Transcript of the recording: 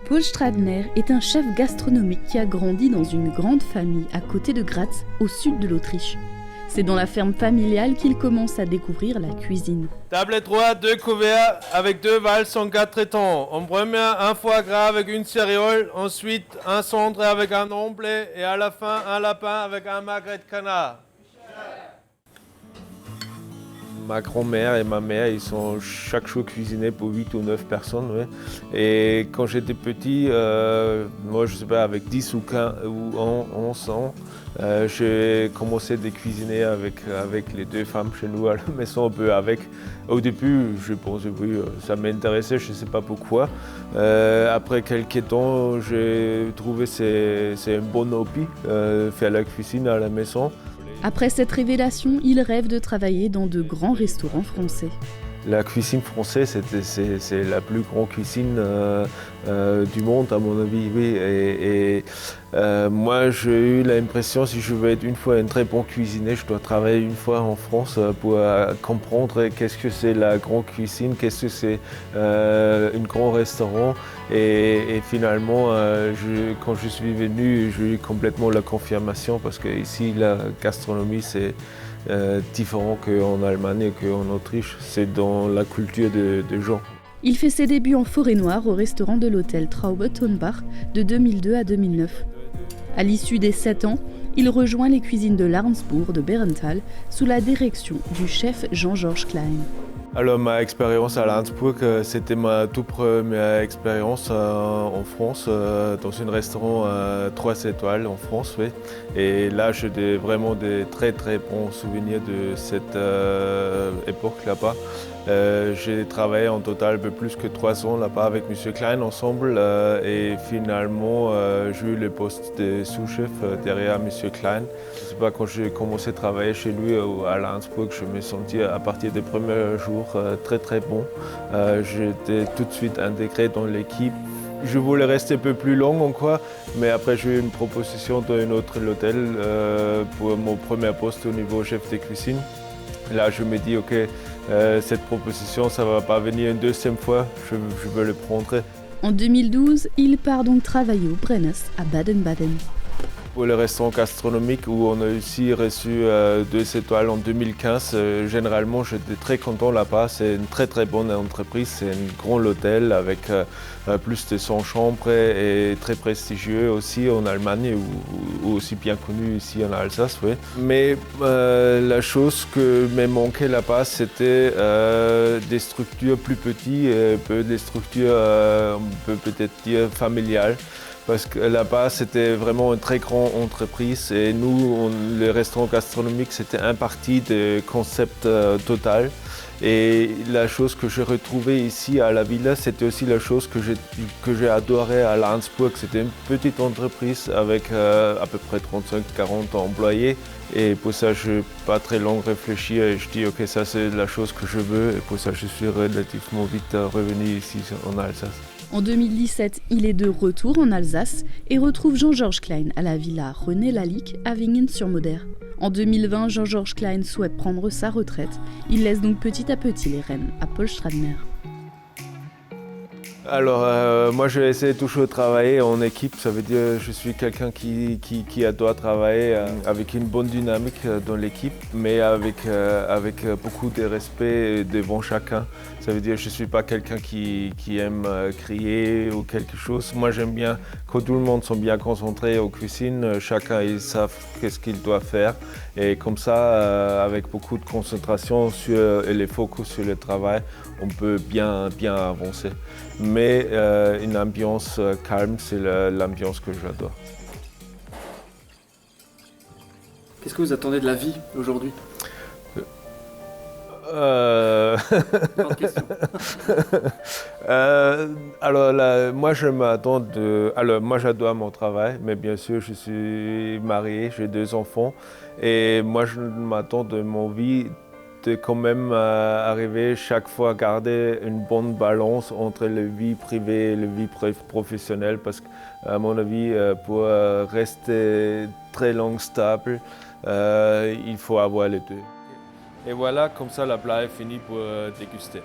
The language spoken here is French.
Paul Stradner est un chef gastronomique qui a grandi dans une grande famille à côté de Graz, au sud de l'Autriche. C'est dans la ferme familiale qu'il commence à découvrir la cuisine. Table 3, 2 couverts avec 2 valses en 4 traitants. En premier, un foie gras avec une céréole, ensuite un cendre avec un omblet et à la fin un lapin avec un magret de canard. Ma grand-mère et ma mère, ils sont chaque jour cuisinés pour 8 ou 9 personnes. Ouais. Et quand j'étais petit, moi je sais pas, avec 10 ou 15 ou 11 ans, j'ai commencé à cuisiner avec les 2 femmes chez nous à la maison un peu avec. Au début, je pensais oui, ça m'intéressait, je ne sais pas pourquoi. Après quelques temps, j'ai trouvé que c'est un bon hobby, faire la cuisine à la maison. Après cette révélation, il rêve de travailler dans de grands restaurants français. La cuisine française, c'est la plus grande cuisine du monde, à mon avis. Oui. Moi, j'ai eu l'impression, si je veux être une fois un très bon cuisinier, je dois travailler une fois en France pour comprendre qu'est-ce que c'est la grande cuisine, qu'est-ce que c'est un grand restaurant. Et finalement, quand je suis venu, j'ai eu complètement la confirmation parce que ici, la gastronomie, c'est différent qu'en Allemagne et qu'en Autriche. C'est dans la culture des gens. Il fait ses débuts en forêt noire au restaurant de l'hôtel Traube Tonbach de 2002 à 2009. À l'issue des 7 ans, il rejoint les cuisines de l'Arnsbourg de Berenthal sous la direction du chef Jean-Georges Klein. Alors ma expérience à l'Arnsbourg, c'était ma toute première expérience en France, dans un restaurant 3 étoiles en France. Oui. Et là, j'ai vraiment des très très bons souvenirs de cette époque là-bas. J'ai travaillé en total un peu plus que 3 ans là-bas avec M. Klein ensemble et finalement j'ai eu le poste de sous-chef derrière M. Klein. Je sais pas, quand j'ai commencé à travailler chez lui à l'Arnsbourg, je me sentais à partir des premiers jours très très bon. J'étais tout de suite intégré dans l'équipe. Je voulais rester un peu plus long encore, mais après j'ai eu une proposition d'un autre hôtel pour mon premier poste au niveau chef de cuisine. Là je me dis ok, cette proposition ça ne va pas venir une deuxième fois, je veux le prendre. En 2012, il part donc travailler au Brennes à Baden-Baden. Pour le restaurant gastronomique où on a aussi reçu 2 étoiles en 2015, généralement j'étais très content là-bas. C'est une très très bonne entreprise, c'est un grand hôtel avec plus de 100 chambres et très prestigieux aussi en Allemagne ou aussi bien connu ici en Alsace. Oui. Mais la chose que me manquait là-bas, c'était des structures plus petites, des structures on peut peut-être dire familiales. Parce que là-bas, c'était vraiment une très grande entreprise et nous, le restaurant gastronomique, c'était un parti de concept total. Et la chose que j'ai retrouvée ici à la Villa, c'était aussi la chose que j'ai adoré à l'Arnsbourg. C'était une petite entreprise avec à peu près 35-40 employés. Et pour ça, je n'ai pas très long réfléchi et je dis ok, ça c'est la chose que je veux. Et pour ça, je suis relativement vite revenu ici en Alsace. En 2017, il est de retour en Alsace et retrouve Jean-Georges Klein à la villa René Lalique à Wingen-sur-Moder. En 2020, Jean-Georges Klein souhaite prendre sa retraite. Il laisse donc petit à petit les rênes à Paul Stradner. Alors, moi, je vais essayer toujours de travailler en équipe. Ça veut dire que je suis quelqu'un qui doit travailler avec une bonne dynamique dans l'équipe, mais avec beaucoup de respect devant chacun. Ça veut dire que je ne suis pas quelqu'un qui aime crier ou quelque chose. Moi, j'aime bien que tout le monde soit bien concentré aux cuisines. Chacun, ils savent qu'est-ce qu'il doit faire. Et comme ça, avec beaucoup de concentration et les focus sur le travail, on peut bien avancer. Mais une ambiance calme, c'est l'ambiance que j'adore. Qu'est-ce que vous attendez de la vie aujourd'hui ? Grande question. Alors moi je m'attends moi j'adore mon travail, mais bien sûr je suis marié, j'ai 2 enfants et moi je m'attends de mon vie de quand même arriver chaque fois à garder une bonne balance entre la vie privée et la vie professionnelle parce qu'à mon avis pour rester très long stable il faut avoir les deux. Et voilà, comme ça la plat est finie pour déguster.